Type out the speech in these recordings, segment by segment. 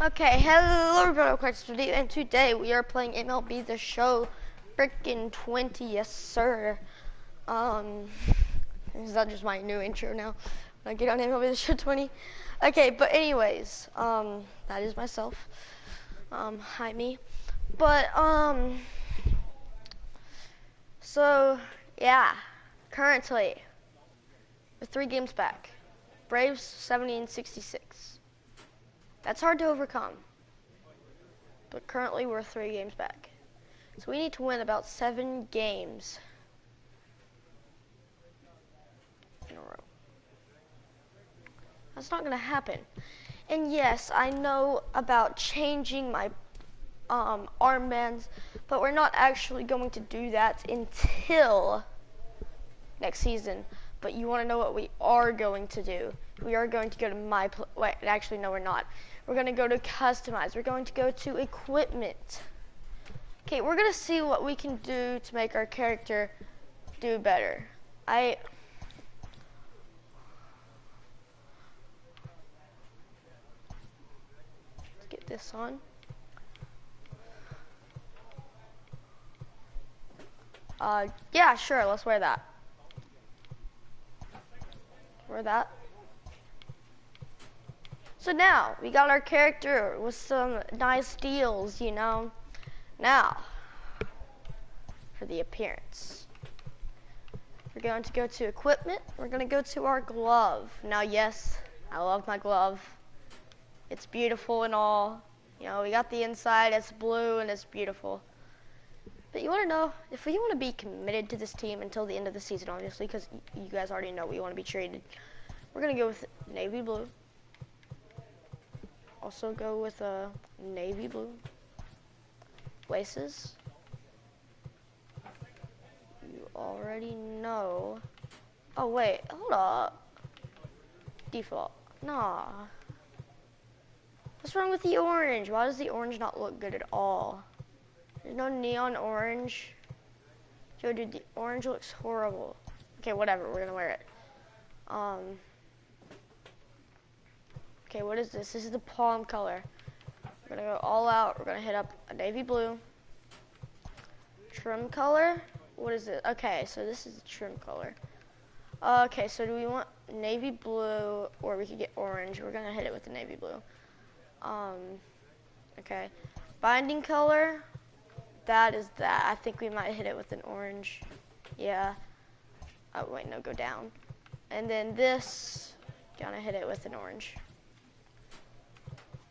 Okay, hello everybody, and today we are playing MLB The Show frickin' 20, yes sir. Is that just my new intro now? When I get on MLB The Show 20? Okay, but anyways, that is myself. Hi me. But, so, yeah, currently, we're 3 games back. Braves 70 and 66. That's hard to overcome. But currently we're 3 games back. So we need to win about 7 games in a row. That's not going to happen. And yes, I know about changing my armbands, but we're not actually going to do that until next season. But you want to know what we are going to do? We are going to go to wait, actually no we're not. We're going to go to customize. We're going to go to equipment. Okay, we're going to see what we can do to make our character do better. Let's get this on. Yeah, sure, let's wear that. Wear that. So now, we got our character with some nice deals, you know. Now, for the appearance. We're going to go to equipment. We're going to go to our glove. Now, yes, I love my glove. It's beautiful and all. You know, we got the inside, it's blue and it's beautiful. But you want to know, if we want to be committed to this team until the end of the season, obviously, because you guys already know we want to be traded, we're going to go with navy blue. Also go with navy blue. Laces. You already know. Oh, wait, hold up. Default. Nah. What's wrong with the orange? Why does the orange not look good at all? There's no neon orange. Joe, dude, the orange looks horrible. Okay, whatever, we're gonna wear it. Okay, what is this? This is the palm color. We're gonna go all out. We're gonna hit up a navy blue. Trim color? What is it? Okay, so this is the trim color. Okay, so do we want navy blue, or we could get orange? We're gonna hit it with the navy blue. Okay. Binding color, that is that. I think we might hit it with an orange. Yeah. Oh, wait, no, go down. And then this, gonna hit it with an orange.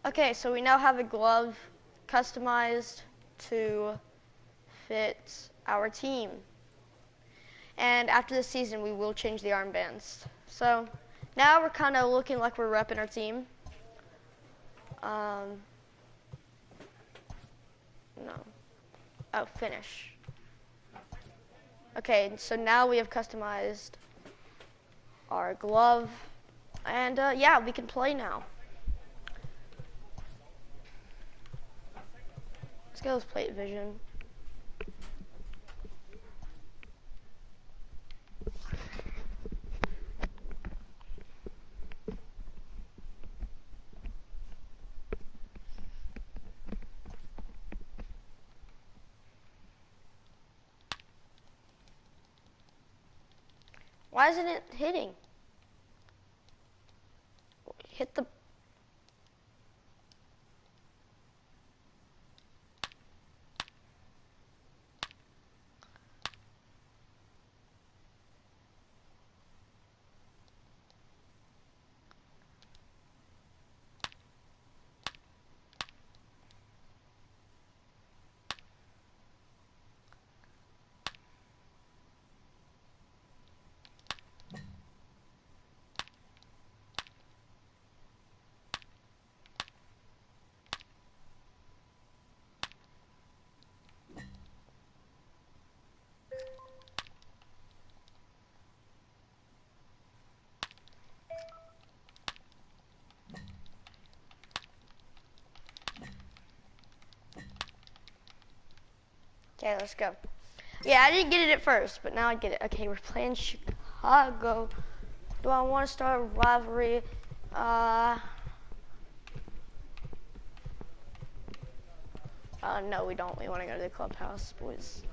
Okay, so we now have a glove customized to fit our team. And after the season, we will change the armbands. So now we're kind of looking like we're repping our team. No. Oh, finish. Okay, so now we have customized our glove. And yeah, we can play now. Let's go with plate vision. Why isn't it hitting? Hit the... Okay, let's go. Yeah, I didn't get it at first, but now I get it. Okay, we're playing Chicago. Do I want to start a rivalry? No, we don't. We want to go to the clubhouse, boys.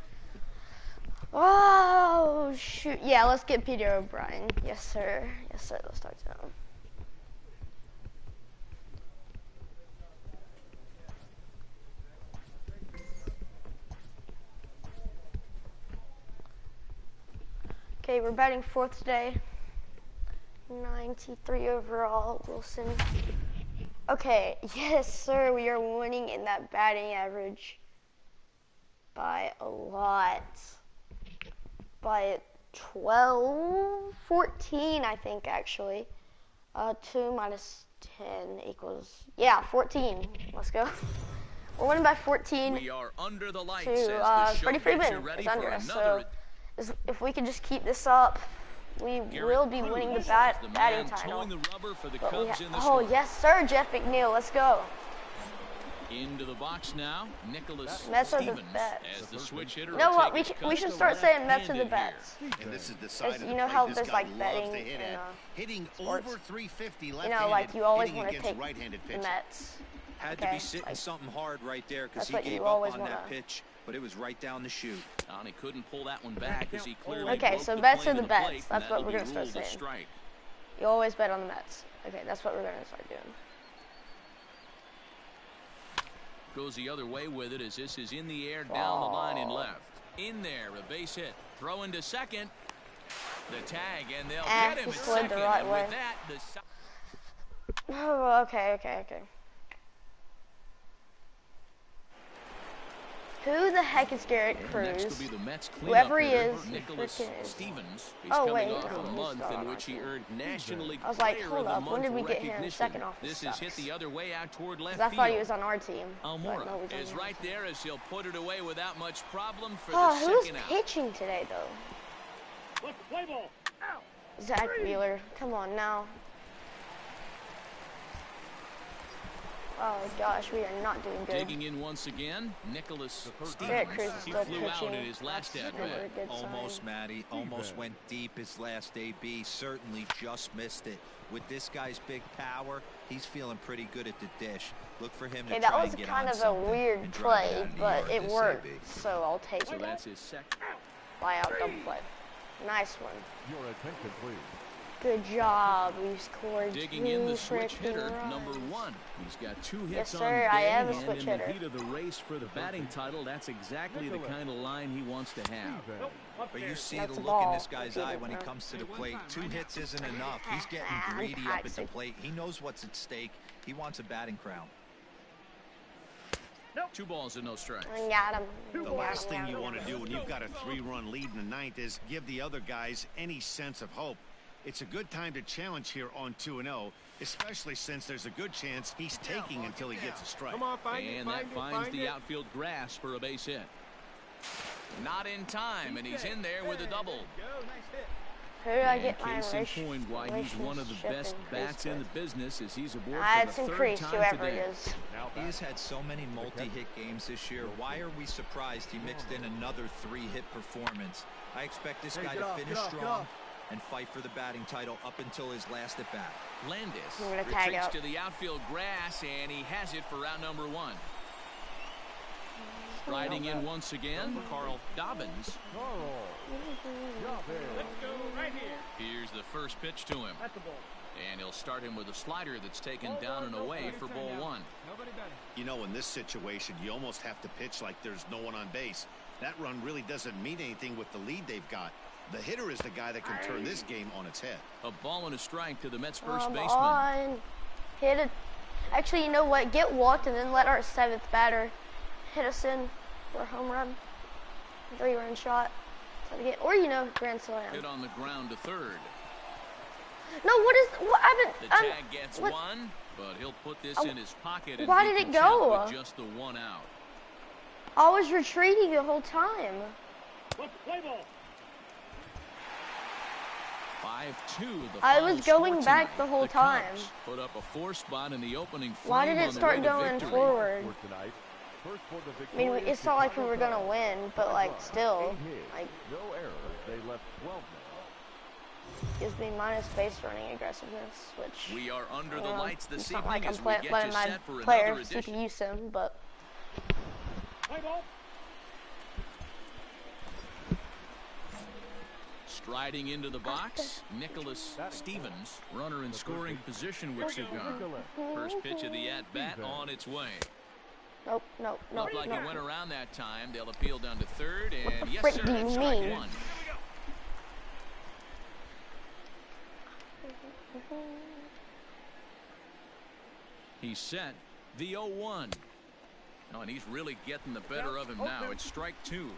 Oh, shoot. Yeah, let's get Peter O'Brien. Yes, sir. Yes, sir. Let's start now. Okay, we're batting fourth today. 93 overall, Wilson. Okay, yes, sir. We are winning in that batting average by a lot. By 12, 14, I think, actually. 2 minus 10 equals, yeah, 14. Let's go. We're winning by 14 we are under the lights to Freddie Freeman is under us. So if we can just keep this up, we will be winning the batting title. Oh, yes, sir, Jeff McNeil. Let's go. Into the box now, Nicholas Mets are Stevens the bets. as the switch hitter. You know what? We should start saying Mets are the bets. And this is the side You know how there's like betting in hitting sports. over 350 You know, like you always want to against take right-handed the pitching. Mets. Had to be sitting something hard right there because he That's what gave you up always on wanna- that pitch, but it was right down the chute. And he couldn't pull that one back as he clearly Okay, broke so the bets plane are the of bets. plate, That's and what we're that'll gonna be start ruled a saying. strike. You always bet on the Mets. Okay, that's what we're going to start doing. Goes the other way with it as this is in the air down the line and left. In there, a base hit. Throw into second. The tag, and they'll get him he at slid second. the right And way. with that, Oh, okay. Who the heck is Garrett next will Cruz? be the Mets Whoever he cleanup is, hitter, Nicholas freaking is. Stevens. He's Oh, coming wait, off no, a he's month not in on which he our team. earned National League I was like, Player hold of the up, when Month did we get him recognition. second off? This Sucks. is hit the other way out toward left I field. thought he was on our team. Almora but no, he's is on right there as he'll put it away without much problem for Oh, the who's second out. pitching today, though? Zach Wheeler. Come on now. Oh gosh, we are not doing good. Digging in once again, Nicholas Garrett Stevens. Cruz is He still flew out pitching. in his last That's at never a bat. good Almost, sign. Matty. Almost went deep his last AB. Certainly just missed it. With this guy's big power, he's feeling pretty good at the dish. Look for him to Okay, that try was and get kind on of a something weird and drive play, out in the but yard it this worked, AB. so I'll take So it. that's his second. Fly out double play. Nice one. Your attention, please. Good job. We scored Digging in the two switch hitter, freaking number runs. 1. He's got 2 Yes, hits on sir, the I day, am a and switch in hitter. the heat of the race for the batting title, that's exactly the kind of line he wants to have. But you see That's the a look in ball. this guy's eye when he No. comes to the plate. 2 hits isn't enough. He's getting greedy up at the plate. He knows what's at stake. He wants a batting crown. 2 balls and no strikes. I got him. The last thing you want to do when you've got a 3-run lead in the 9th is give the other guys any sense of hope. It's a good time to challenge here on 2-0, especially since there's a good chance he's taking until he gets a strike. And that finds the outfield grass for a base hit. Not in time, and he's in there with a double. Who did I And get my case in point why he's one of the relationship best increased bats in the with? business as he's aboard It's for the 3rd increased, time whoever today. it is. He has had so many multi-hit games this year. Why are we surprised he mixed in another 3-hit performance? I expect this guy to finish strong and fight for the batting title up until his last at bat. Landis I'm gonna tag retreats out. to the outfield grass, and he has it for round number 1. Riding in once again, Carl Dobbins. Here's the first pitch to him. And he'll start him with a slider that's taken down and away for ball 1. You know, in this situation, you almost have to pitch like there's no one on base. That run really doesn't mean anything with the lead they've got. The hitter is the guy that can turn this game on its head. A ball and a strike to the Mets first Come baseman. on. Hit it. Actually, you know what? Get walked and then let our 7th batter hit us in for a home run. 3-run shot. Or, you know, grand slam. Hit on the ground to third. No, what I've The been, tag gets what? 1, but he'll put this in his pocket and Why be did it content go? with just the 1 out. I was retreating the whole time. 5-2. I was going back the whole time. Cubs put up a 4 spot in the opening frame. Why did on it the start way to going victory. forward? For tonight, first for the I mean, victorious it's not like we Chicago were going to Cubs. win, but, like, still, 8 hits, like, no errors. They left 12 men. gives me minus base running aggressiveness, which, We are under you the know, lights this it's not evening like I'm as we get letting you my set for player another edition. CPU sim, but Striding into the box, Nicholas Stevens, runner in scoring position with Sugan. First pitch of the at-bat on its way. Nope, nope, nope. Looked like nope. he went around that time. They'll appeal down to third, and yes, frick sir, do you it's strike mean? one. He's set the 0-1. Oh, and he's really getting the better of him now. It's strike two.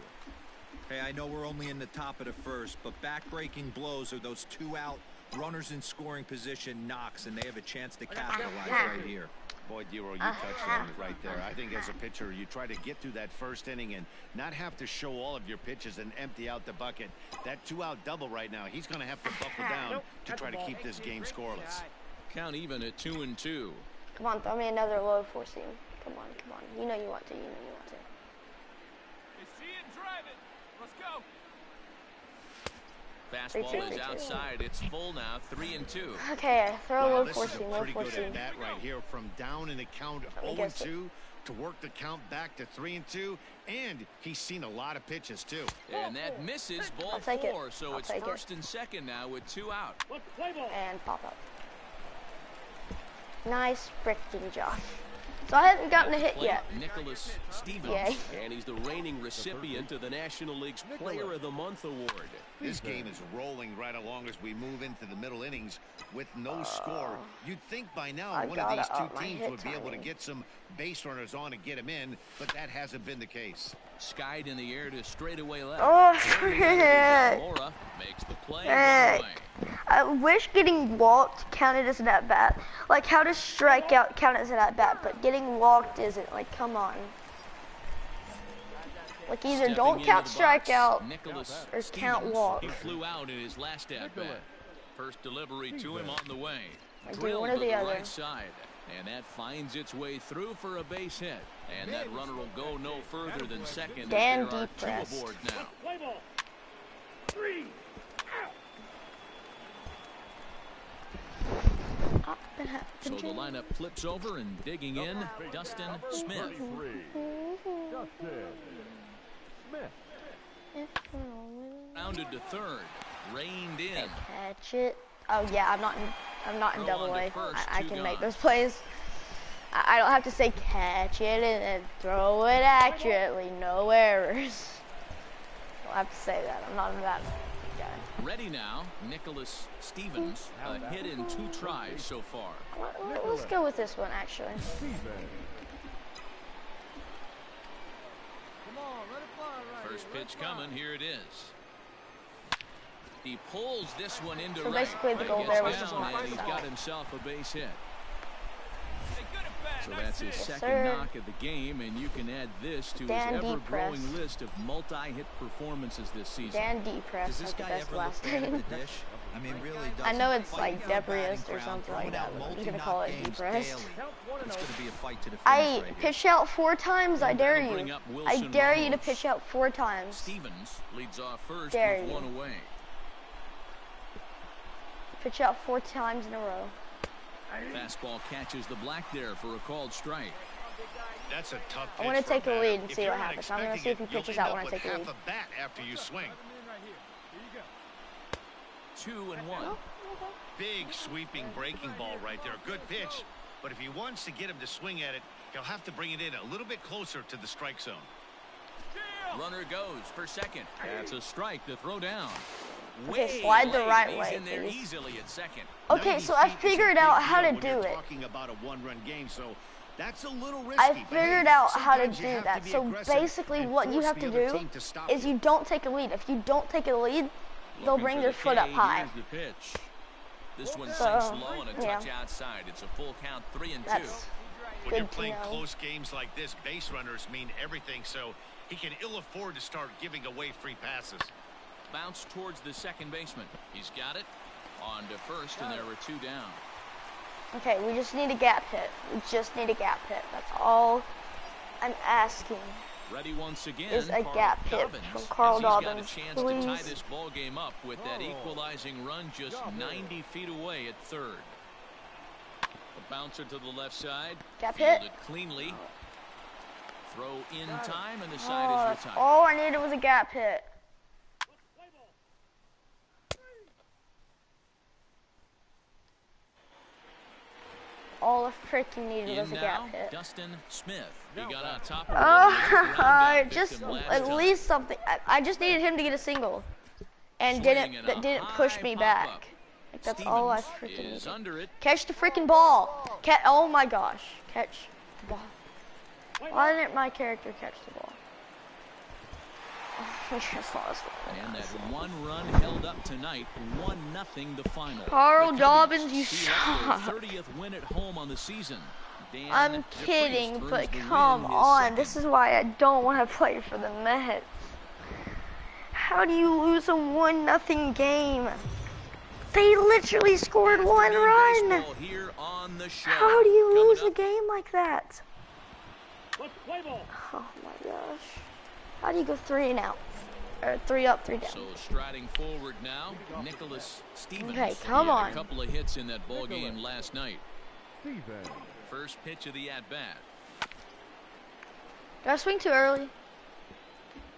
Hey, I know we're only in the top of the first, but back-breaking blows are those two out runners in scoring position knocks, and they have a chance to capitalize right here. Boy, Dero, you touched on it right there. I think as a pitcher, you try to get through that first inning and not have to show all of your pitches and empty out the bucket. That two-out double right now, he's going to have to buckle down to try to keep this game scoreless. Count even at 2-2. Come on, throw me another low four seam. Come on, come on. You know you want to. You know you want to. Fastball is outside. It's full now. 3-2. Okay, throw a low This four is a seam. Low pretty four good seam. at bat right here from down in the count me guess 0-2 to work the count back to 3-2, and he's seen a lot of pitches too. And that misses ball I'll take it. four, so I'll it's take it. first and second now with two out. And pop up. Nice freaking Josh. So I haven't gotten a hit Plate, yet. Nicholas Stevens. Yay. And he's the reigning recipient of the National League's Player of the Month award. This game is rolling right along as we move into the middle innings with no score. You'd think by now I one of these gotta up two my teams hit would be able to timing. get some base runners on and get him in, but that hasn't been the case. Skied in the air to straightaway left. Oh, Laura makes the play. Hey. Away. I wish getting walked counted as an at-bat. Like, how does strikeout count as an at-bat? But getting walked isn't. Like, come on. Like, either Stepping don't into count the box, strikeout Nicholas or Stevens. count walk. He flew out in his last at-bat. First delivery to him on the way. Like, do Drilled one to or the the other. right side. And that finds its way through for a base hit. And that runner will go no further than second. Dan as there are deep two pressed. aboard now. So the lineup flips over and digging in, Dustin Smith. Rounded to third, reined in. Catch it. Oh yeah, I'm not in Throw double on to A. first, I two can make gone. those plays. I don't have to say catch it and then throw it accurately. No errors. I don't have to say that. I'm not that guy. Ready now, Nicholas Stevens. A hit in 2 tries so far. Let's go with this one, actually. First pitch coming, here it is. He pulls this one into So right. basically the goal Gets there was down, just not and he's stop. got himself a base hit. So that's his second sir. knock of the game, and you can add this to Dan his deep ever-growing press. list of multi-hit performances this season. Dan depressed Does this like the guy best ever look last bad at name. the dish? I mean, really does. I know it's like Debriest or something like that, but I'm just gonna call it depressed. It's going to be a fight to the finish I right here. pitch out 4 times. I dare That'll bring you. up I Wilson dare you to Ramos. pitch out 4 times. Stevens leads off first Dare with you. 1 away. Pitch out 4 times in a row. Fastball catches the black there for a called strike. That's a tough I pitch wanna for a take a batter. lead and If see you're what not happens. I'm gonna expecting see if he it, you'll pitches end out when up I take a with lead. half a bat after you swing. 2-1. Big sweeping breaking ball right there. Good pitch. But if he wants to get him to swing at it, he'll have to bring it in a little bit closer to the strike zone. Runner goes for second. That's a strike to throw down. Okay, Way slide the late. right He's way, in there please. easily at second. Okay, 90 so I feet is a figured big out how deal to when do you're it. talking about a one-run game, so that's a little risky. I but hey, figured out how to sometimes you do have that. be So aggressive basically and what you force have the to other do team to stop is you don't take a lead. If you don't take a lead, they'll Looking bring for their the foot up K. high. Here's the pitch. This one So, sinks low and a yeah. touch outside. It's a full count, 3-2. That's When you're good to playing know. close games like this, base runners mean everything, so he can ill afford to start giving away free passes. Bounce towards the second baseman. He's got it. On to first, and there were 2 down. Okay, we just need a gap hit. We just need a gap hit. That's all I'm asking. Ready once again. Is a Carl gap hit Dobbins, from Carl as he's got Dobbins, a chance to tie please. this ball game up with that equalizing run just 90 feet away at third. A bouncer to the left side. Gap Fielded hit. cleanly. Throw in time, and the side is That's retired. all I needed was a gap hit. All I freaking needed was In a now, gap hit. Dustin Smith. He got on top of Just at least something. I just needed him to get a single, and that didn't push me back. Like, that's all I freaking needed. Under it. Catch the freaking ball. Oh my gosh, catch the ball. Why didn't my character catch the ball? We just lost. And that one run held up tonight, 1-0 the final. Carl The Dobbins, Cubbies you seal up suck. their 30th win at home on the season. Dan I'm DeFries kidding, earns but the win, come his on. second. This is why I don't want to play for the Mets. How do you lose a 1-0 game? They literally scored one run. Baseball here on the show. How do you Coming lose a up, game like that? Oh my gosh. How do you go 3 and out? Or 3 up, 3 down? So striding forward now, Nicholas Stevens. Okay, come He had on. a couple of hits in that ball game last night. Steven. First pitch of the at-bat. Did I swing too early? Is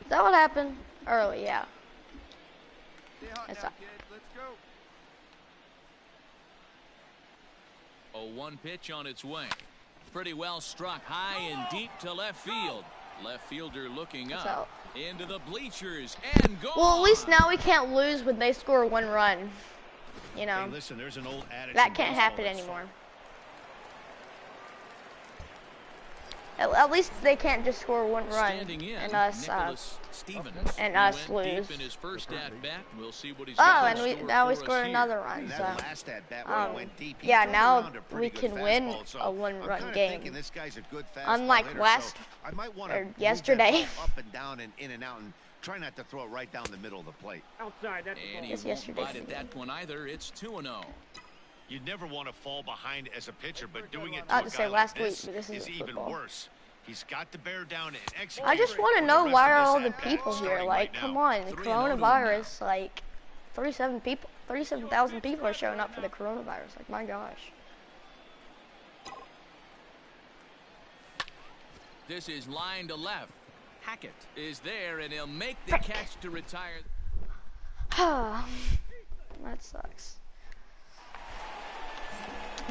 that what happened? Early, yeah. That's up. A 1 pitch on its way. Pretty well struck high and deep to left field. Left fielder looking up. out. Into the bleachers and gone. Well, at least now we can't lose when they score 1 run. You know, Hey, listen, there's an old adage that in can't baseball happen that's anymore. At least they can't just score 1 run Standing in, and us Nicholas Stevens, and who us went lose. deep in his first at-bat. We'll see what he's Oh, got in and store now we for us scored here. another run. And So that last at-bat where he went deep, he yeah, turned now around a pretty we good can win fastball, so a 1-run I'm kinda game. thinking this guy's a good fastball Unlike hitter, last so I might want or to move that yesterday. ball up and down and in and out, and try not to throw it right down the middle of the plate. Outside, that's And he It's won't yesterday bite for at me. that one either. It's 2-0. You never want to fall behind as a pitcher, but doing it I had to a to say guy last like week, this but this is isn't even football. worse. He's got to bear down and execute. I just want to for know the rest why of are this all the at-bat, people here? starting Like, right come now. on, 3-0 to him coronavirus. Like, 37,000 people are showing up for the coronavirus. Like, my gosh. This is line to left. Hackett is there, and he'll make the catch to retire. That sucks.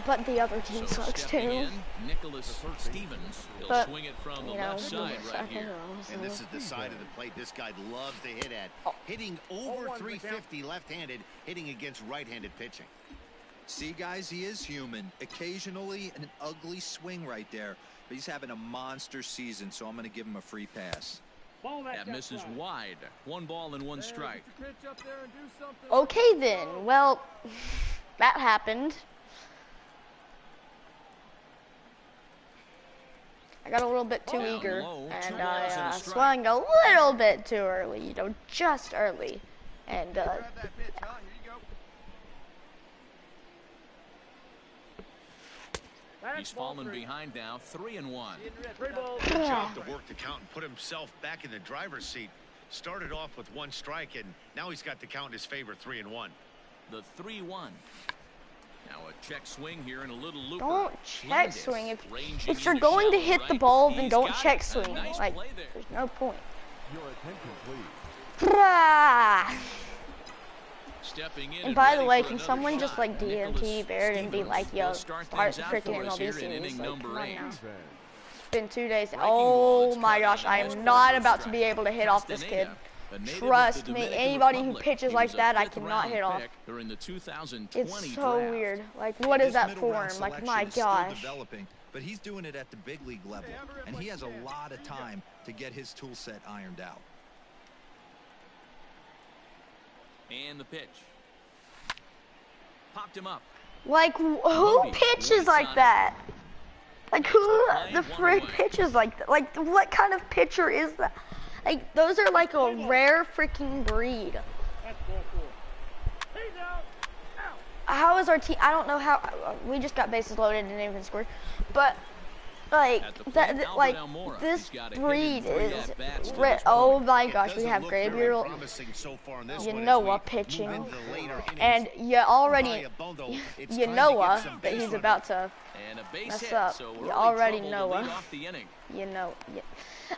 But the other team So sucks stepping too. in, Nicholas Stevens. He'll But, swing it from the You know, left side right here. And this is the side of the plate this guy loves to hit at. Hitting over 350 left-handed, hitting against right-handed pitching. See, guys, he is human. Occasionally an ugly swing right there, but he's having a monster season, so I'm going to give him a free pass. That misses wide. 1 ball and 1 strike. Okay then. Well, that happened. I got a little bit too Down eager, low, and 2 balls and I a strike. swung a little bit too early. You know, just early, and He's fallen behind now, 3-1. Good job to work the count and put himself back in the driver's seat. Started off with 1 strike, and now he's got the count in his favor, 3-1. The 3-1. Now a check swing here and a little looper. don't check Landis swing. ranging If you're into going to shallow hit the right. ball, then He's don't got check it. A swing. nice Like, play there. there's no point. Your attention, please. Brah. Stepping in And by the ready way, for can another someone shot. just like DMT Nicholas Baird and be Stevens like, yo, will start start things the out freaking for us MLB here in series. inning Like, number come on 8. now. Steven. It's been 2 days. Breaking ball, Oh it's my caught gosh, on I the am first not ball about to strike. be able to hit off this kid. Castaneda, a native of Trust the me, Dominican anybody who Republic. pitches He like was a that, I 5th cannot round hit off. pick during the 2020 It's so draft. weird. Like, what is His that middle round form? Like, selection my is still gosh. developing, but he's doing it at the big league level, and he has a lot of time to get his tool set ironed out. And the pitch. Popped him up. Like, who pitches like that? Like, who the frick pitches like that? Like, what kind of pitcher is that? Like, those are like a rare freaking breed. How is our team? I don't know how. We just got bases loaded and didn't even score. But Like At the plate, that, Albert like Almora. this He's got a hit breed in 3 is. at-bats to this Oh point. my It gosh, we doesn't have look very Gabriel promising so far in this one as we Yanoa move pitching, into the later innings. and you already Bundle, it's you time to know get some that base he's running. about to And a base mess hit, up. so You early already trouble know to lead it. off the inning. You know. Yeah.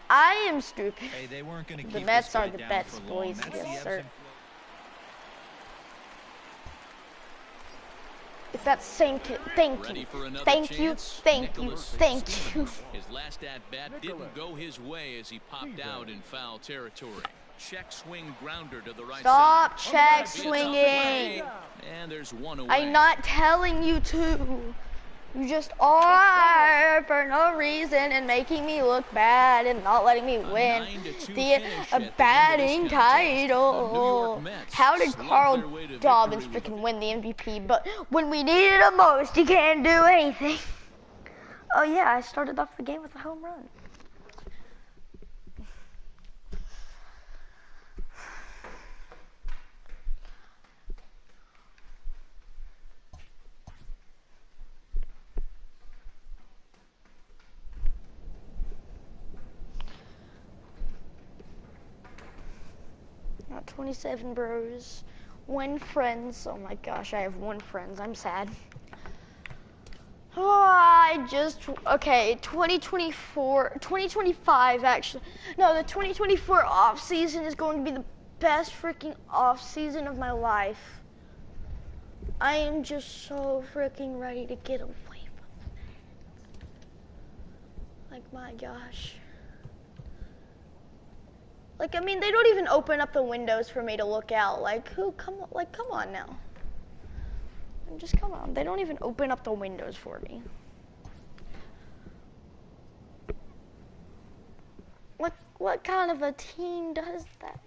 I am stupid. Hey, they weren't going to The keep Mets this guy are the down best, for long. boys. That's Yes, the ebbs sir. and If that's thank you, Ready for another thank you, chance? thank you, Nicholas thank you. Stevens. His last at-bat didn't go his way as he popped out in foul territory. Check swing grounder to the right Stop side. check Be a tough swinging. play. And there's one away. I'm not telling you to. You just are for no reason and making me look bad and not letting me win 9-2 the finish at the end of batting this contest. The New title. York Mets How did slugged Carl their way to Dobbins victory freaking win the MVP? But when we needed him most, he can't do anything. Oh yeah, I started off the game with a home run. Not 27 bros. 1 friends. Oh my gosh, I have 1 friends. I'm sad. Oh, okay, 2025 actually. No, the 2024 off season is going to be the best freaking off season of my life. I am just so freaking ready to get away from it. Like, my gosh. Like, I mean, they don't even open up the windows for me to look out. Like, come on now. Just come on. They don't even open up the windows for me. What kind of a team does that?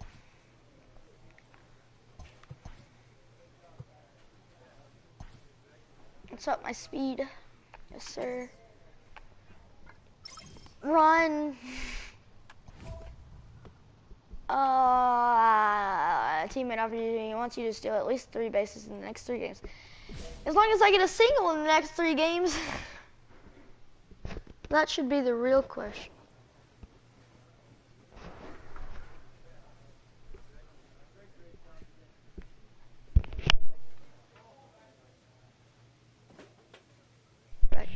What's up, my speed? Yes, sir. Run. Teammate opportunity wants you to steal at least 3 bases in the next 3 games. As long as I get a single in the next 3 games, that should be the real question. Right.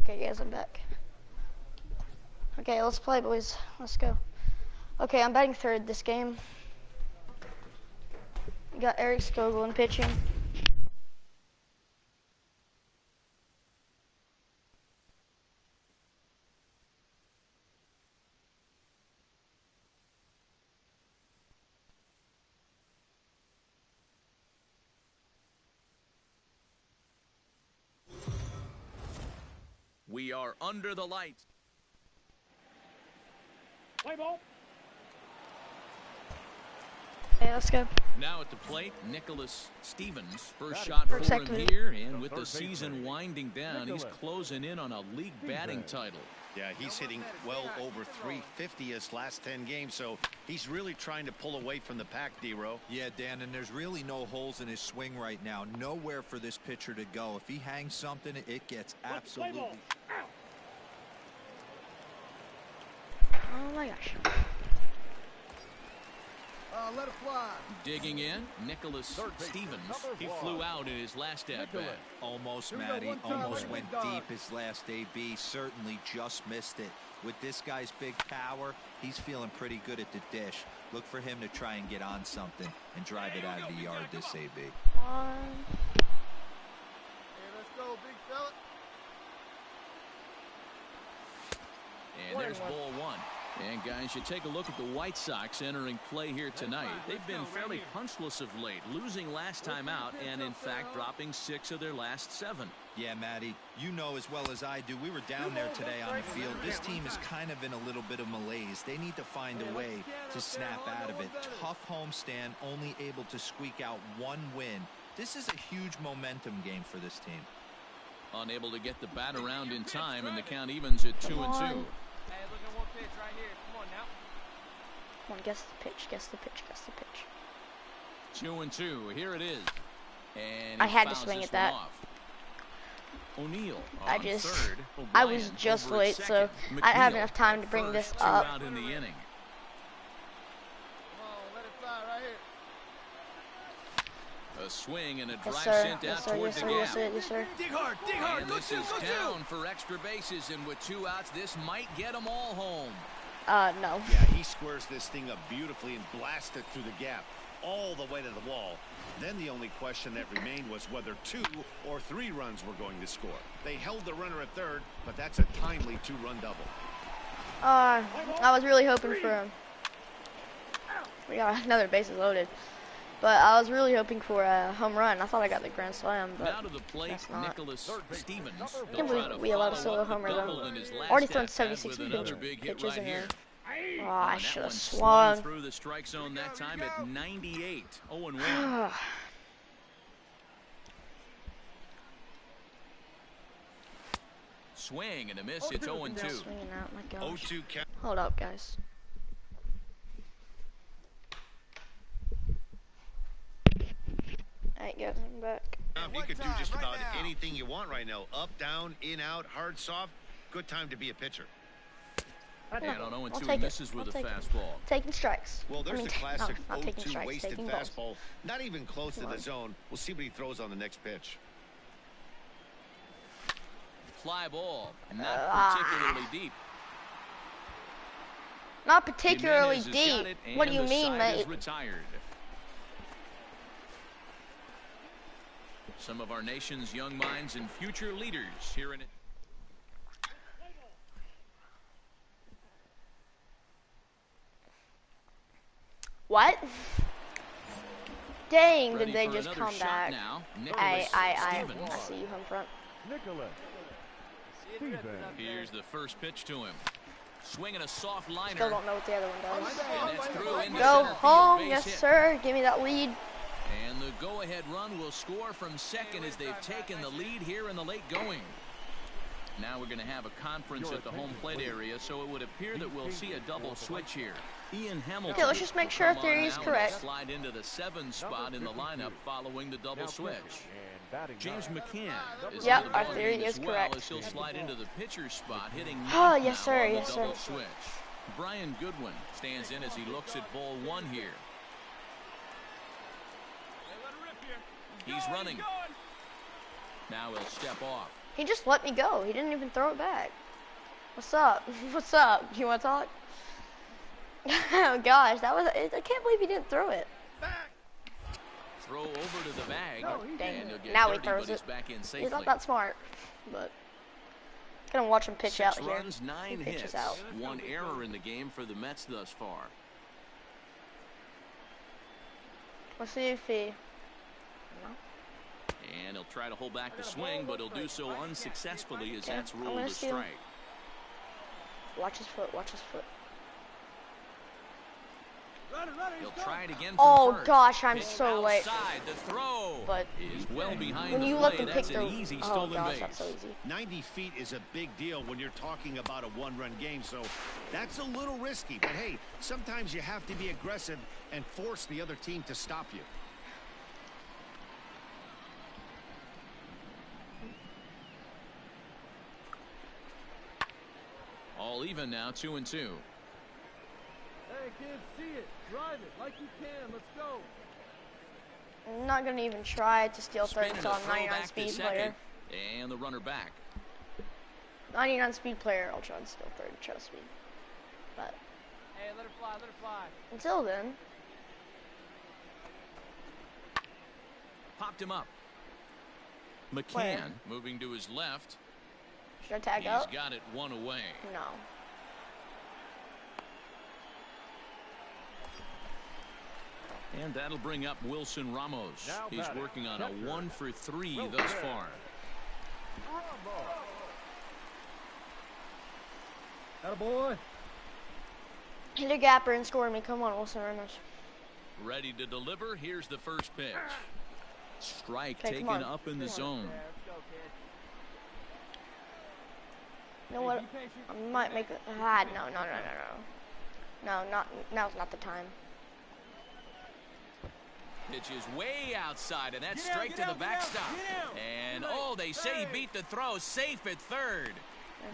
Okay, guys, I'm back. Okay, let's play, boys. Let's go. Okay, I'm batting 3rd this game. We got Eric Skoglund pitching. We are under the lights. Play ball. Okay, let's go. Now at the plate, Nicholas Stevens. First shot for First him second. here, and with the season winding down, he's closing in on a league batting title. Yeah, he's hitting well over 350 his last 10 games, so he's really trying to pull away from the pack, D-Row. Yeah, Dan, and there's really no holes in his swing right now. Nowhere for this pitcher to go. If he hangs something, it gets absolutely... Oh my gosh. Let it fly. Digging in, Nicholas Stevens. He flew out in his last at-bat. Almost, Matty. Almost went deep his last AB. Certainly just missed it. With this guy's big power, he's feeling pretty good at the dish. Look for him to try and get on something and drive it out of the yard this AB. Hey, let's go, big fella. And there's ball 1. And guys, you take a look at the White Sox entering play here tonight. They've been fairly punchless of late, losing last time out and in fact dropping 6 of their last 7. Yeah, Matty, you know as well as I do, we were down there today on the field. This team is kind of in a little bit of malaise. They need to find a way to snap out of it. Tough homestand, only able to squeak out 1 win. This is a huge momentum game for this team. Unable to get the bat around in time, and the count evens at 2-2. Hey, look at 1 pitch right here. Come on now. Come on, guess the pitch, guess the pitch, guess the pitch. 2-2. Here it is. And I he had to fouls swing this at that. one off. O'Neal I on just, third. I was O'Brien just over at late, so second. I didn't have McNeil enough time to at bring this first, two up. out in the inning. Come on, let it fly right here. A swing and a drive Yes, sir. sent Yes, out sir. toward Yes, the sir. gap. Yes, sir. Yes, sir. Dig hard, dig hard. And Go this two, is go down two. for extra bases, and with 2 outs, this might get them all home. No. Yeah, he squares this thing up beautifully and blasts it through the gap all the way to the wall. Then the only question that remained was whether 2 or 3 runs were going to score. They held the runner at third, but that's a timely 2-run double. I was really hoping for him. We got another bases loaded. But I was really hoping for a home run. I thought I got the grand slam, but Now to the plate, that's not. Nicholas Stevens. I can't believe we allowed a solo homer though. Already thrown 76 pitches in there. Oh, I should have swung. Through the strike zone that time at 98. 0-1. Swing and a miss. It's 0-2. Swinging out, my gosh. 0-2 count. Hold up, guys. Alright, guys, I'm back. You could do just about anything you want right now. Up, down, in, out, hard, soft. Good time to be a pitcher. And on 0-2, I'll he take it. misses with a fastball. Taking strikes. Well, there's I mean, the classic no, not taking 0-2 strikes, wasted taking balls. fastball. Not even close to Come the on. zone. We'll see what he throws on the next pitch. Fly ball. Not particularly deep. Not particularly Jimenez has got deep. it, What do and you the mean, side mate? is retired. Some of our nation's young minds and future leaders here in it. What? Dang, Ready did they for just another come shot back? now. I Nicholas see you home front. Nicholas See it Stevens. Here's the first pitch to him. Swinging a soft liner. Still don't know what the other one does. And that's through into Go center field, home, base yes hit. sir. Give me that lead. And the go-ahead run will score from second as they've taken the lead here in the late going. Now we're going to have a conference at the home plate area, so it would appear that we'll see a double switch here. Ian Hamilton. Okay, let's just make sure will our come on theory is now and correct. Slide into the 7 spot in the lineup following the double switch. James McCann is Yep, into the our ball theory game is as well, correct. as he'll slide into the pitcher's spot, hitting Oh, ninth yes, now sir, on the yes, double sir. switch. Brian Goodwin stands in as he looks at ball 1 here. He's running. Now he'll step off. He just let me go. He didn't even throw it back. What's up? What's up? You want to talk? Oh gosh, that was. I can't believe he didn't throw it. Throw over to the bag. Dang. And he'll get Now he dirty, throws but he's it. back in He's safely. not that smart, but gonna watch him pitch 6 out here. runs, 9 He pitches hits. out. 1 error in the game for the Mets thus far. Let's see if he. And he'll try to hold back the swing, but he'll do so unsuccessfully as Okay, that's I'm ruled gonna a steal. strike. Watch his foot. Watch his foot. He'll try it again from Oh first. gosh, I'm Pitch so late. outside. The throw But is well behind when the you plate. let them pick That's their. an easy Oh stolen gosh, base. that's so easy. 90 feet is a big deal when you're talking about a 1-run game, so that's a little risky. But hey, sometimes you have to be aggressive and force the other team to stop you. All even now, 2-2. Hey, kids, see it. Drive it like you can. Let's go. I'm not gonna even try to steal third Spinning until a I'm throw 99 back to speed second, player. and the runner back. 99 speed player, I'll try to steal third. Trust me. But Hey, let it fly, let it fly. until then, Popped him up. McCann Where? moving to his left. should I tag He's up? got it 1 away. No. And that'll bring up Wilson Ramos. Now He's batting, working on a catcher, 1 for 3 Wilson. thus far. Attaboy. Hit a gapper and score me. Come on, Wilson Ramos. Ready to deliver. Here's the first pitch. Strike Okay, taken come on. up in the zone. Yeah, let's go, kid. You know what? I might make it. Ah, no. No, not now's not the time. pitch is way outside, and that's straight to the backstop. And, oh, they say he beat the throw, safe at third.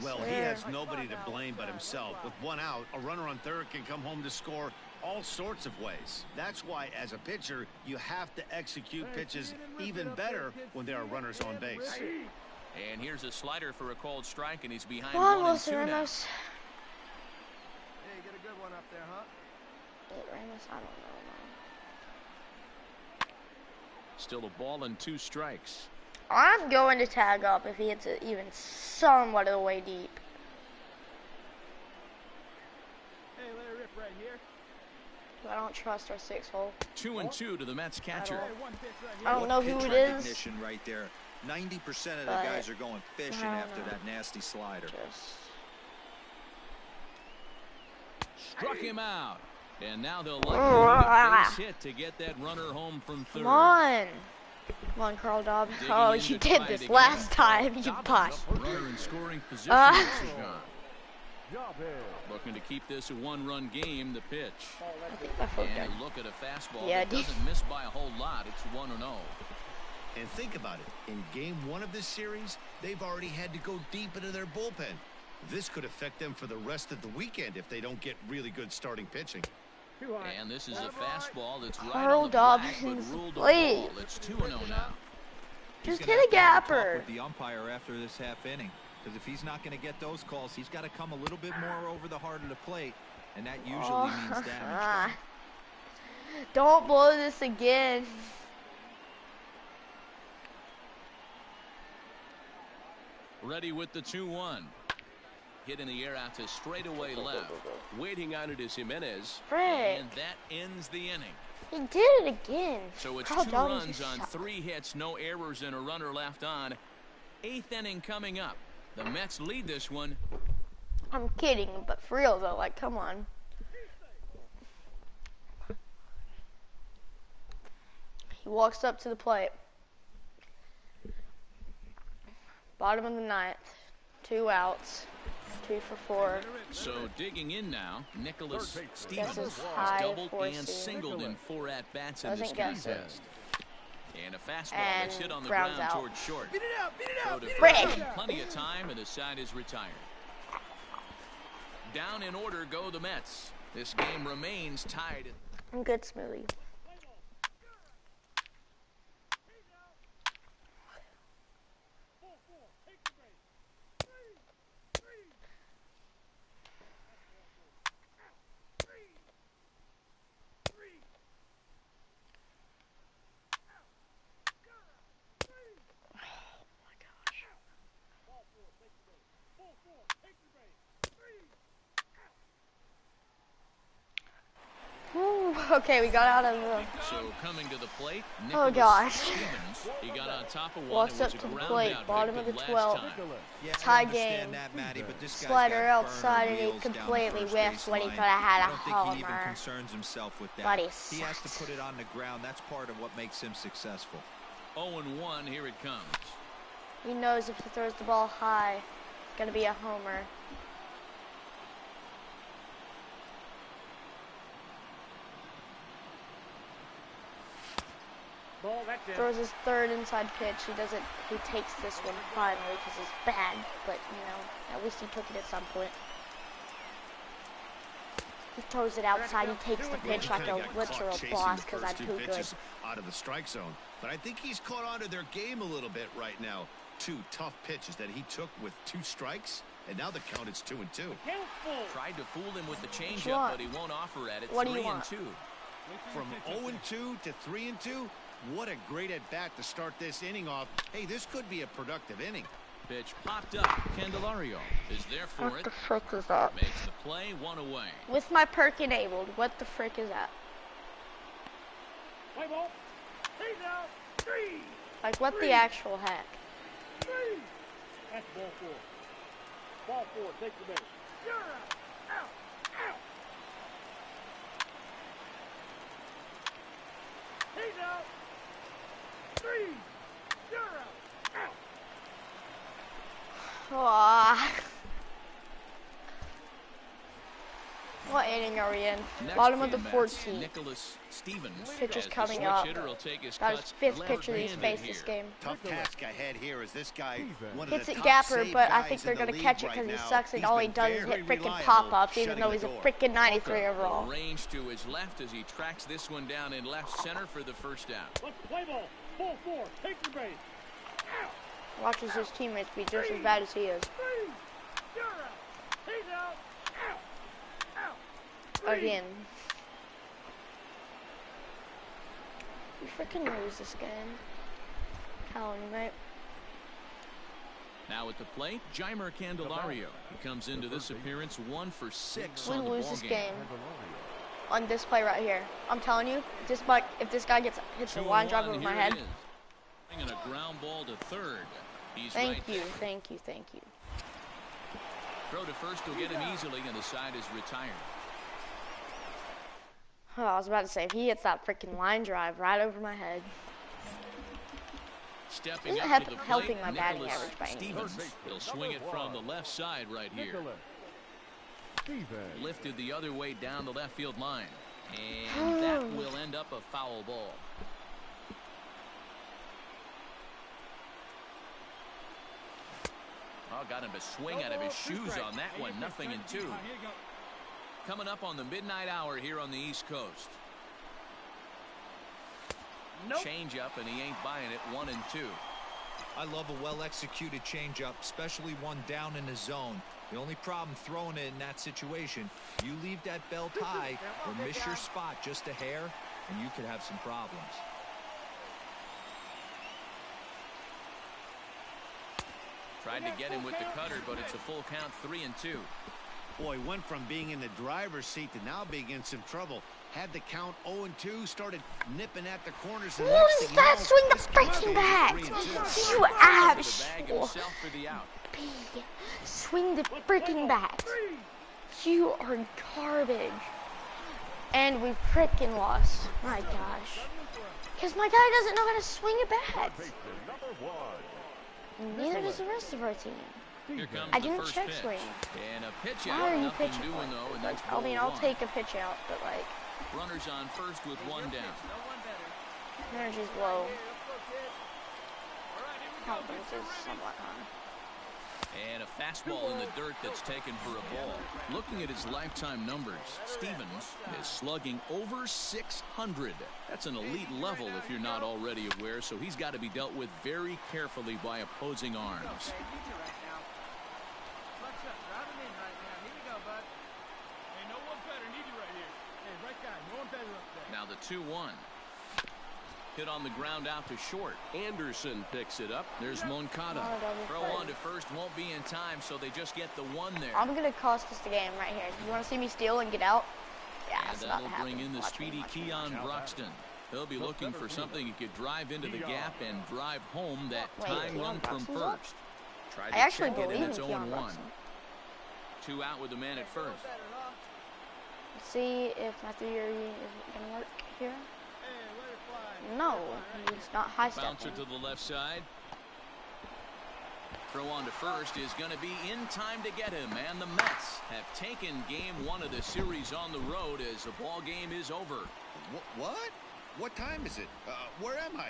Well, he has nobody to blame but himself. With one out, a runner on third can come home to score all sorts of ways. That's why, as a pitcher, you have to execute pitches even better when there are runners on base. And here's a slider for a called strike, and he's behind Come on, 1 and 2 now. Ramos. Hey, get a good one up there, huh? Ramos, I don't know, man. Still a ball and 2 strikes. I'm going to tag up if he hits it even somewhat of the way deep. Hey, let it rip right here. I don't trust our 6-hole. 2 and 2 to the Mets catcher. Hey, one pitch right here. I don't know who Pitch it is. recognition right there. 90% of the But guys are going fishing I don't after know. that nasty slider. Just Struck him out. And now they'll likely need a base hit to get that runner home from third. come on. Come on, Carl Dobb. Digging Oh, in you to did try this it last again. time, you Dobbins bust. up, runner in scoring position. Looking to keep this a 1-run game. The pitch. I think my foot And done. a look at a fastball Yeah, that doesn't miss by a whole lot. It's 1-0. And think about it. In game 1 of this series, they've already had to go deep into their bullpen. This could affect them for the rest of the weekend if they don't get really good starting pitching. And this is a fastball that's right Carl on the black, but Dobbins, ruled a please. ball. It's 2-0 now. Just He's hit gonna a have to have talk gapper. with the umpire after this half inning, because if he's not going to get those calls, he's got to come a little bit more over the heart of the plate, and that usually means damage. Don't blow this again. Ready with the 2-1. Hit in the air out to straightaway left. Waiting on it is Jimenez. Frick. And that ends the inning. He did it again. So it's Carl 2 Dobbins runs is on shot. 3 hits, no errors, and a runner left on. 8th inning coming up. The Mets lead this one. I'm kidding, but for real though, like, come on. He walks up to the plate. Bottom of the 9th. 2 outs. 2 for 4. So digging in now, Nicholas Guess Stevens it's has high doubled and 4-seam. singled in 4 at-bats in this Doesn't guess it. contest. And a fastball And that's hit on the grounds ground out. towards short. Beat it out, beat it Throw out, to beat it first Frick. in plenty of time, and the side is retired. Down in order go the Mets. This game remains tied. I'm good, Smoothie. Whew, okay, we got out of the... So coming to the plate, Oh, Nicholas gosh. Stevens. He got on top of one. Walks It was up a to the ground plate, out bottom of victim the last 12th. time. Yeah, Tie I understand game. that, Matty, but this guy's Slider got outside burner and he wheels down the completely first whiffed when he baseline. could have had a I don't think he even homer. concerns himself with that. But he He has to sucks. put it on the ground. That's part of what makes him successful. 0-1, here it comes. He knows if he throws the ball high, it's going to be a homer. Throws his 3rd inside pitch. He takes this one finally because it's bad, but you know, at least he took it at some point. He throws it outside. He takes the pitch like a Kinda got caught literal chasing boss the because first I'm 2 too good. pitches out of the strike zone. But I think he's caught on to their game a little bit right now. 2 tough pitches that he took with 2 strikes, and now the count is 2-2. Tried to fool him with the you changeup, want? but he won't offer at it. What do you want? 3-2. From 0-2 to 3-2, what a great at-bat to start this inning off. Hey, this could be a productive inning. Pitch popped up. Candelario is there for What it. the frick is that? Makes the play, 1 away. With my perk enabled, what the frick is that? Play ball. He's out. 3. Like, what the actual heck? 3. That's ball 4. Ball 4. Take the base. You're out. Out. Out. He's out. 3. You're out. Out. Aw. What inning are we in? Next Bottom of the at-bat, 14th. Nicholas Stevens. Pitch is as the coming switch up. hitter will take his Got his cuts 5th pitcher he's left-handed faced here. this game. Tough task ahead here as this guy, one of Hits the it top gapper, save but I guys think they're in the going to league catch it right because he now. sucks and He's all he been does is very hit freaking reliable pop-ups even shutting though the he's a door. freaking 93 overall. Range to his left as he tracks this one down in left center for the first out. Let's play ball. Ball 4. Take your base. Watches his teammates be just as bad as he is. Three. You're out. He's out. Out. Out. Again. We freaking lose this game. Telling you, mate. Now at the plate, Jeimer Candelario. He comes into this appearance 1 for 6 We on the lose ball this game. game on this play right here. I'm telling you, if this guy hits a line drive over my head. And a ground ball to third. He's Thank right you, there. thank you, thank you. Throw to first will get him easily, and the side is retired. Oh, I was about to say, if he hits that freaking line drive right over my head. Stepping Isn't up it to the plate, helping my batting Nicholas average by any Stevens. He'll swing it from the left side right here. Nicholas Stevens. Lifted the other way down the left field line. And that will end up a foul ball. Oh, got him to swing out of his shoes on that one. 0-2. Coming up on the midnight hour here on the East Coast. Change up, and he ain't buying it. 1-2. I love a well-executed changeup, especially one down in the zone. The only problem throwing it in that situation, you leave that belt high or miss your spot just a hair, and you could have some problems. Tried to get him with the cutter, but it's a full count. 3-2. Boy, went from being in the driver's seat to now being in some trouble. Had the count 0-2, started nipping at the corners. And What is that? Swing the freaking bat! You abs! Swing the freaking bat! You are garbage. And we freaking lost. My gosh. Because my guy doesn't know how to swing a bat. Neither does the rest of our team. I didn't check swing. And a pitch Why out. are you Nothing pitching? doing, though, and that's I mean, ball I'll one. take a pitch out, but like, Runners on first with one down. energy's low. Confidence is somewhat high. And a fastball in the dirt that's taken for a ball. Looking at his lifetime numbers, Stevens is slugging over 600. That's an elite level if you're not already aware, so he's got to be dealt with very carefully by opposing arms. Now the 2-1. Hit on the ground out to short. Anderson picks it up. There's Moncada. Throw on to first won't be in time, so they just get the one there. I'm gonna cost us the game right here. You want to see me steal and get out? Yeah, And it's about to that'll bring happen. in the Watch me, speedy watch me, Keon watch me. Broxton. He'll be looking for something he could drive into the gap and drive home that Wait, tying Keon run from Broxton's up? first. Tried I to actually check it, believe and in it's Keon 0-1. Broxton. 2 out with the man at first. Let's see if my theory is gonna work here. No, he's not high Bouncer stepping. to the left side. Throw on to first is going to be in time to get him, and the Mets have taken game 1 of the series on the road as the ball game is over. What? What time is it? Where am I?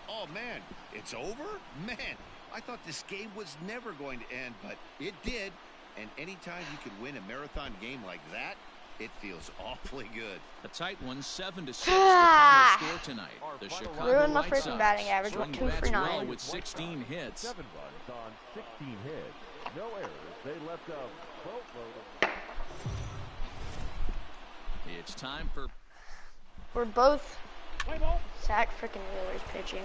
Oh, man, it's over? Man, I thought this game was never going to end, but it did. And anytime you can win a marathon game like that, it feels awfully good. A tight one, 7-6, the final score tonight. The Chicago Ruined my White freaking Sox batting average, went swing 2 for bats 9. well with 16 hits. 7 runs on 16 hits. No errors. They left a boatload of... It's time for We're both Zach freaking Wheeler's pitching.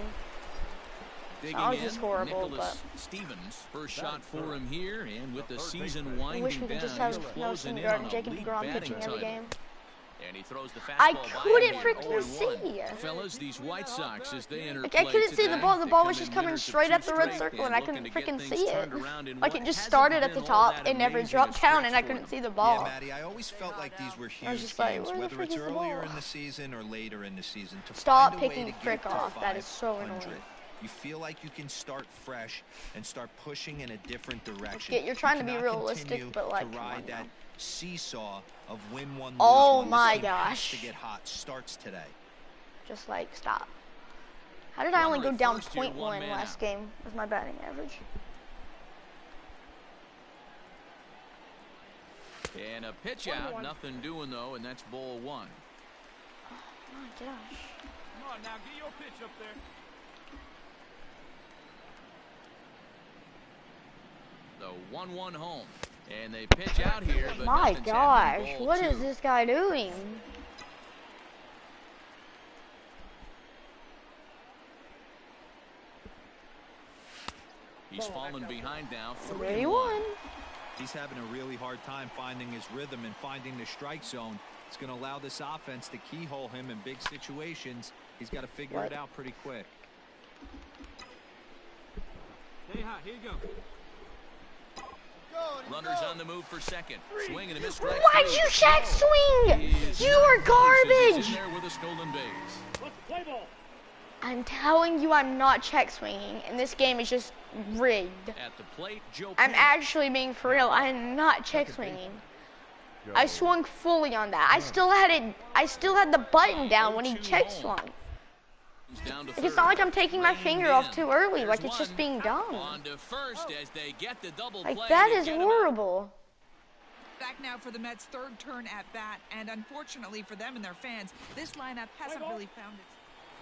digging Ours in. is horrible, Nicholas Stevens, first shot for him here, and with the season I winding wish we could down, just have he's closing in Nelson on a Jacob league DeGrom batting pitching every title. game. And he throws the I fastball couldn't by freaking him. see. Fellas, these White Sox, as they enter Like, I play couldn't see the today, ball. The they ball come was just in coming winners of straight 2 at the red straight circle, and I looking couldn't to get freaking things see it. turned around in Like, what it just hasn't started at been the all top that and never amazing dropped a down, and stretch I for couldn't him. see the Yeah, ball. Matty, I always felt like these were I was huge just like, games, where the whether frick it's is the earlier ball? in the season or later in the season. To Stop find a way picking to get frick to off. That is so 500. annoying. you feel like you can start fresh and start pushing in a different direction. You're trying to be cannot realistic, continue but like, to ride that seesaw of win one, lose oh one. my This team has gosh. to get hot. Starts today. Just like, stop. How did I only Runner go at down first here, 0.1 one man last out. game with my batting average? And a pitch out, nothing doing though, and that's ball one. Oh my gosh. Come on now, get your pitch up there. The 1-1 home. And they pitch out here, but My nothing's gosh, happening. Ball what two. is this guy doing? He's fallen behind now. 3-1. He's having a really hard time finding his rhythm and finding the strike zone. It's going to allow this offense to keyhole him in big situations. He's got to figure it out pretty quick. Stay hot, here you go. Runners on the move for second. Swing and a miss. Why'd you check swing? You are garbage. In there with a stolen base. Let's play ball. I'm telling you, I'm not check swinging, and this game is just rigged. At the plate, Joe. I'm actually being for real. I'm not check swinging. I swung fully on that. I still had the button down when he check swung. Like, it's not like I'm taking my finger off too early. Like, it's just being dumb. On to first as they get the double Like, play that to is get him out. horrible. Back now for the Mets' third turn at bat, and unfortunately for them and their fans, this lineup hasn't really found its...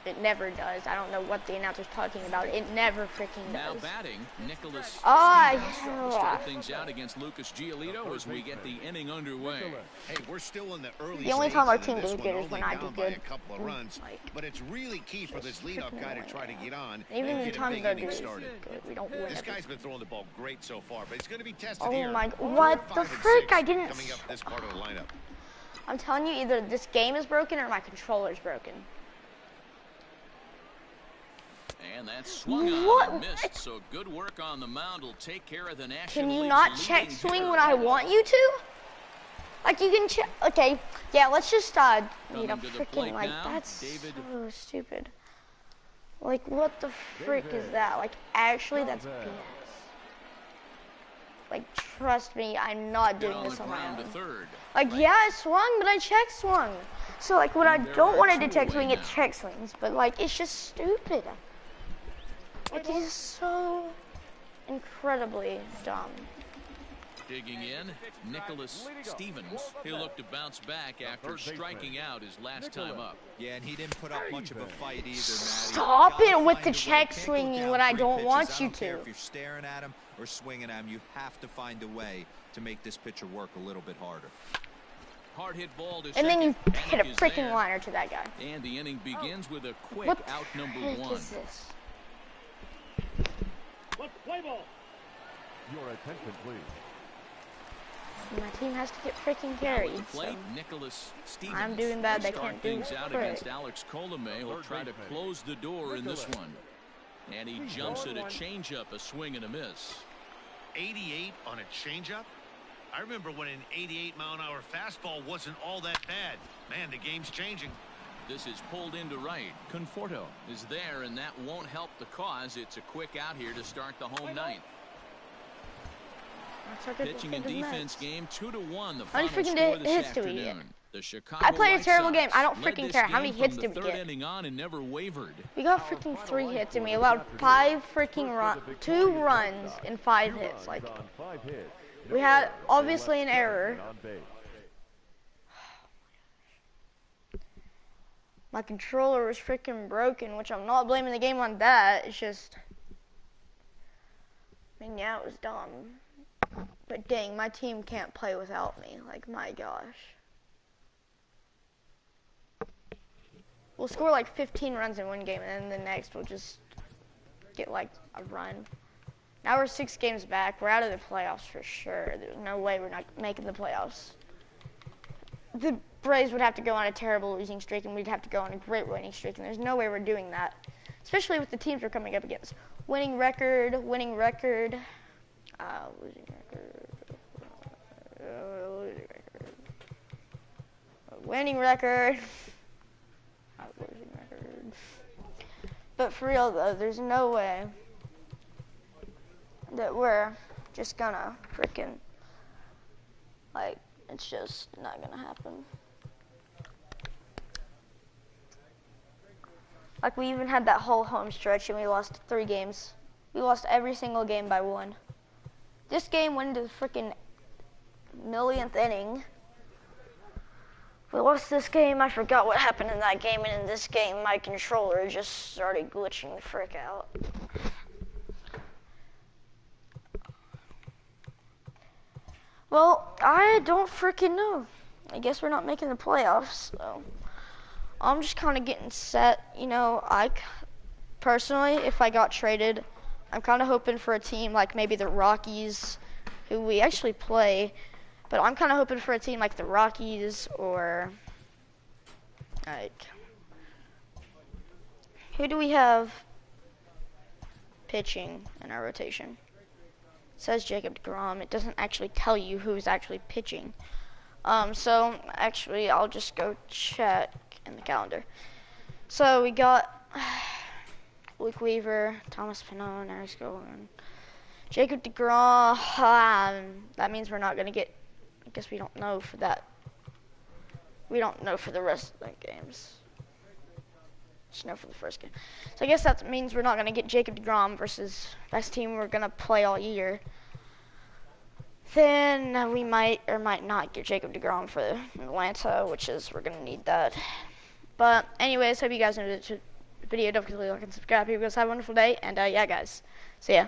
It never does. I don't know what the announcer's talking about. It never freaking Now does. batting, Nicholas Oh, Stevens will start things out against Lucas Giolito as we get the inning underway. Hey, we're still in the early The only time our stages team of this does good one, is when only I do down by good. a couple of runs, Like, but it's really key for this leadoff guy to try to get on even and in get a times big that inning do started. good, we don't win. This every guy's been throwing the ball great so far, but he's going to be tested Oh here. my, Over what the 5 and frick? 6 I didn't. coming up this part of the lineup. I'm telling you, either this game is broken or my controller's broken. And that's swung on What? and missed, so good work on the mound will take care of the National Can you League's not leading check swing hitter. when I want you to? Like, you can check. Okay, yeah, let's just, Coming to the freaking, plate like, now, that's David. so stupid. Like, what the frick is that? Like, actually, that's BS. Like, trust me, I'm not Get doing on this the on my ground to own. third. Like, yeah, I swung, but I check swung. So, like, when I And there don't are want it to two check away swing, it now. check swings. But, like, it's just stupid. Like, it is so incredibly dumb. Digging in, Nicholas Stevens. He'll look to bounce back after striking out his last time up. Yeah, and he didn't put up much of a fight either, Matty. Stop Gotta it with find the a way. check Can't go swinging down when I 3 don't pitches. want I you don't care to. if you're staring at him or swinging at him, you have to find a way to make this pitcher work a little bit harder. Hard hit ball to And then you second. hit a Panic is freaking there. liner to that guy. And the inning begins with a quick What out number the heck 1. is this? Let's play ball. Your attention, please. My team has to get freaking Now at carried. the plate, So. Nicholas Stevens. I'm doing bad, they Start can't do things out frick. against Alex Colomé. He'll try to close the door in this one. And he jumps at a changeup, a swing and a miss. 88 on a changeup? I remember when an 88-mile-an-hour fastball wasn't all that bad. Man, the game's changing. This is pulled into right. Conforto is there, and that won't help the cause. It's a quick out here to start the home ninth. That's our good Pitching and defensive defense Mets. game 2-1. The How final many freaking score this hits do we get? afternoon. The Chicago I played a White terrible Sox game. I don't led freaking this care. How game many hits from did the we third get? inning on and never wavered. We got freaking 3 hits and we allowed 5 freaking 2 runs and 5 hits. Like, On 5 hits. we had obviously an error. On base. My controller was freaking broken, which I'm not blaming the game on that. It's just, I mean, yeah, it was dumb. But dang, my team can't play without me. Like, my gosh. We'll score like 15 runs in one game, and then the next we'll just get like a run. Now we're 6 games back. We're out of the playoffs for sure. There's no way we're not making the playoffs. The Braves would have to go on a terrible losing streak, and we'd have to go on a great winning streak, and there's no way we're doing that. Especially with the teams we're coming up against. Winning record, losing record, losing record, winning record, losing record. But for real though, there's no way that we're just gonna freaking, like, it's just not gonna happen. Like, we even had that whole home stretch and we lost 3 games. We lost every single game by 1. This game went into the freaking millionth inning. We lost this game. I forgot what happened in that game, and in this game, my controller just started glitching the frick out. Well, I don't freaking know. I guess we're not making the playoffs, so I'm just kind of getting set. You know, personally, if I got traded, I'm kind of hoping for a team like maybe the Rockies, who we actually play, but I'm kind of hoping for a team like the Rockies or, like, who do we have pitching in our rotation? It says Jacob deGrom. It doesn't actually tell you who's actually pitching. So actually, I'll just go check in the calendar. So we got Luke Weaver, Thomas Pannone, Eric Scolen, Jacob deGrom. That means we're not going to get, I guess we don't know for that. We don't know for the rest of the games. Just know for the first game. So I guess that means we're not going to get Jacob deGrom versus best team we're going to play all year. Then we might or might not get Jacob deGrom for Atlanta, which is, we're going to need that. But anyways, hope you guys enjoyed the video. Don't forget to like and subscribe. Hope you guys have a wonderful day. And yeah, guys. See ya.